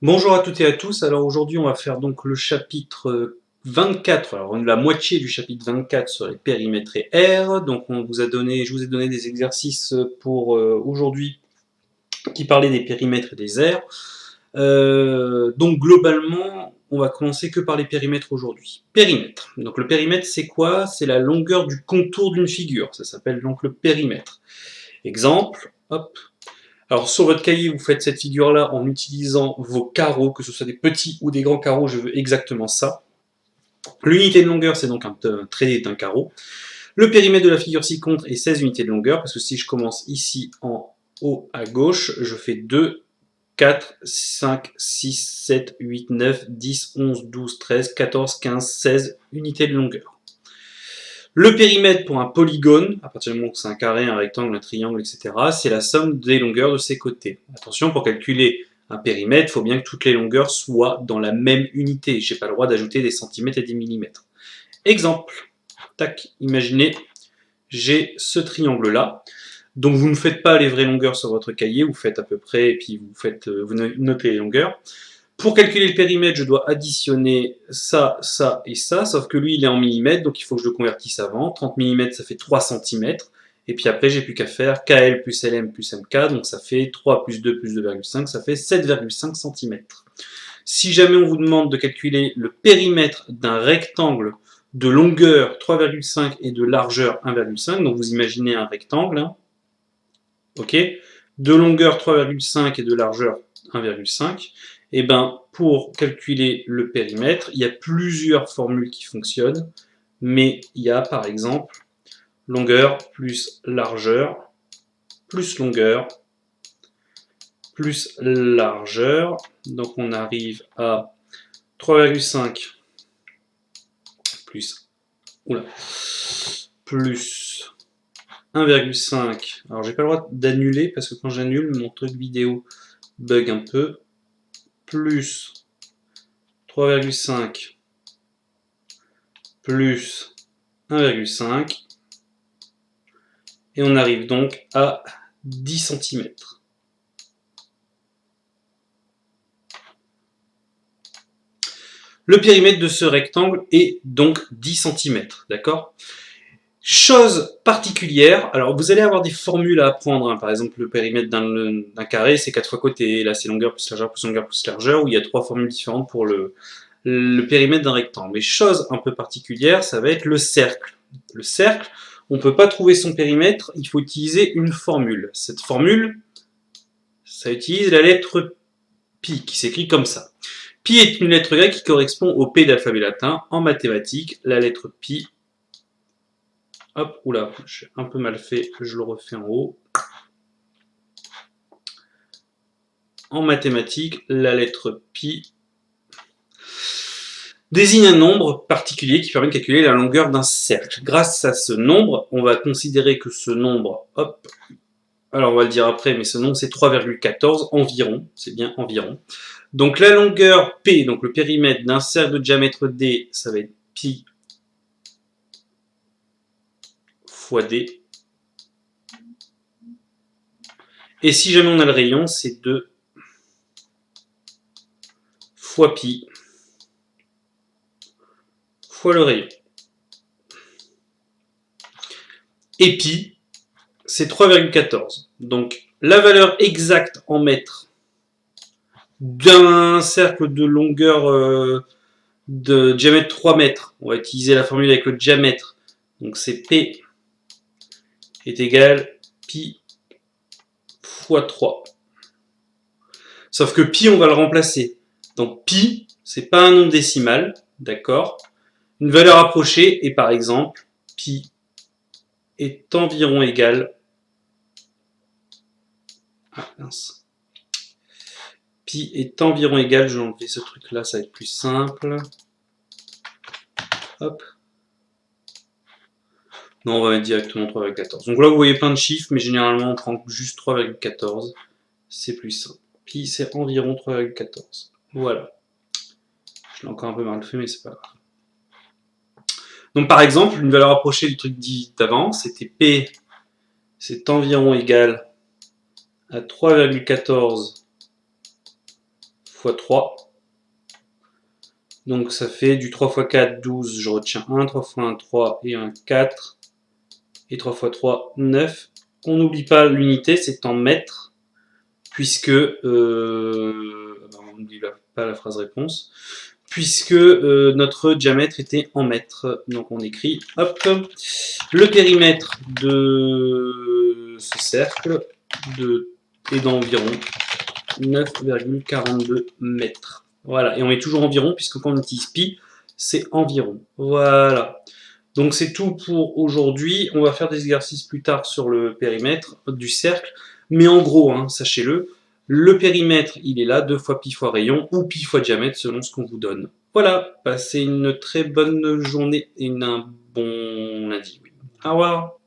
Bonjour à toutes et à tous. Alors aujourd'hui, on va faire donc le chapitre 24. Alors la moitié du chapitre 24 sur les périmètres et R. Donc je vous ai donné des exercices pour aujourd'hui qui parlaient des périmètres et des aires. Donc globalement, on va commencer que par les périmètres aujourd'hui. Périmètre. Donc le périmètre, c'est quoi? C'est la longueur du contour d'une figure. Ça s'appelle donc le périmètre. Exemple. Hop. Alors sur votre cahier, vous faites cette figure-là en utilisant vos carreaux, que ce soit des petits ou des grands carreaux, je veux exactement ça. L'unité de longueur, c'est donc un trait d'un carreau. Le périmètre de la figure ci-contre est 16 unités de longueur, parce que si je commence ici en haut à gauche, je fais 2, 4, 5, 6, 7, 8, 9, 10, 11, 12, 13, 14, 15, 16 unités de longueur. Le périmètre pour un polygone, à partir du moment où c'est un carré, un rectangle, un triangle, etc., c'est la somme des longueurs de ses côtés. Attention, pour calculer un périmètre, il faut bien que toutes les longueurs soient dans la même unité. Je n'ai pas le droit d'ajouter des centimètres et des millimètres. Exemple, tac, imaginez, j'ai ce triangle-là. Donc vous ne faites pas les vraies longueurs sur votre cahier, vous faites à peu près, et puis vous notez les longueurs. Pour calculer le périmètre, je dois additionner ça, ça et ça, sauf que lui, il est en millimètres, donc il faut que je le convertisse avant. 30 mm, ça fait 3 cm. Et puis après, j'ai plus qu'à faire KL plus LM plus MK, donc ça fait 3 plus 2 plus 2,5, ça fait 7,5 cm. Si jamais on vous demande de calculer le périmètre d'un rectangle de longueur 3,5 et de largeur 1,5, donc vous imaginez un rectangle, hein, ok, de longueur 3,5 et de largeur 1,5, et ben pour calculer le périmètre, il y a plusieurs formules qui fonctionnent, mais il y a par exemple longueur plus largeur plus longueur plus largeur, donc on arrive à 3,5 plus, plus 1,5. Alors j'ai pas le droit d'annuler parce que quand j'annule, mon truc vidéo bug un peu. Plus 3,5 plus 1,5 et on arrive donc à 10 cm. Le périmètre de ce rectangle est donc 10 cm, d'accord? Chose particulière, alors vous allez avoir des formules à apprendre, hein. Par exemple le périmètre d'un carré c'est 4 fois côté, là c'est longueur plus largeur plus longueur plus largeur, où il y a 3 formules différentes pour le périmètre d'un rectangle. Mais chose un peu particulière, ça va être le cercle. Le cercle, on ne peut pas trouver son périmètre, il faut utiliser une formule. Cette formule, ça utilise la lettre pi, qui s'écrit comme ça. Pi est une lettre grecque qui correspond au P d'alphabet latin. En mathématiques, la lettre pi, hop, oula, j'ai un peu mal fait, je le refais en haut. En mathématiques, la lettre pi désigne un nombre particulier qui permet de calculer la longueur d'un cercle. Grâce à ce nombre, on va considérer que ce nombre, hop, alors on va le dire après, mais ce nombre c'est 3,14 environ, c'est bien environ. Donc la longueur P, donc le périmètre d'un cercle de diamètre D, ça va être pi fois D. Et si jamais on a le rayon, c'est 2 fois pi fois le rayon. Et pi, c'est 3,14. Donc la valeur exacte en mètres d'un cercle de longueur de diamètre 3 mètres, on va utiliser la formule avec le diamètre, donc c'est P est égal pi fois 3. Sauf que pi, on va le remplacer. Donc pi, c'est pas un nombre décimal, d'accord? Une valeur approchée est par exemple pi est environ égal. Ah mince. Pi est environ égal, je vais enlever ce truc là, ça va être plus simple. Hop. Non, on va mettre directement 3,14. Donc là, vous voyez plein de chiffres, mais généralement, on prend juste 3,14. C'est plus simple. Pi, c'est environ 3,14. Voilà. Je l'ai encore un peu mal fait, mais c'est pas grave. Donc par exemple, une valeur approchée du truc dit d'avant, c'était P, c'est environ égal à 3,14 fois 3. Donc ça fait du 3 x 4, 12, je retiens 1, 3 x 1, 3 et 1, 4. Et 3 x 3, 9. On n'oublie pas l'unité, c'est en mètres, puisque... on n'oublie pas la phrase réponse. Puisque notre diamètre était en mètres. Donc on écrit, hop, le périmètre de ce cercle est d'environ 9,42 mètres. Voilà, et on met toujours environ, puisque quand on utilise pi, c'est environ. Voilà. Donc c'est tout pour aujourd'hui. On va faire des exercices plus tard sur le périmètre du cercle. Mais en gros, hein, sachez-le, le périmètre, il est là, 2 fois pi fois rayon, ou pi fois diamètre, selon ce qu'on vous donne. Voilà, passez une très bonne journée et un bon lundi. Au revoir.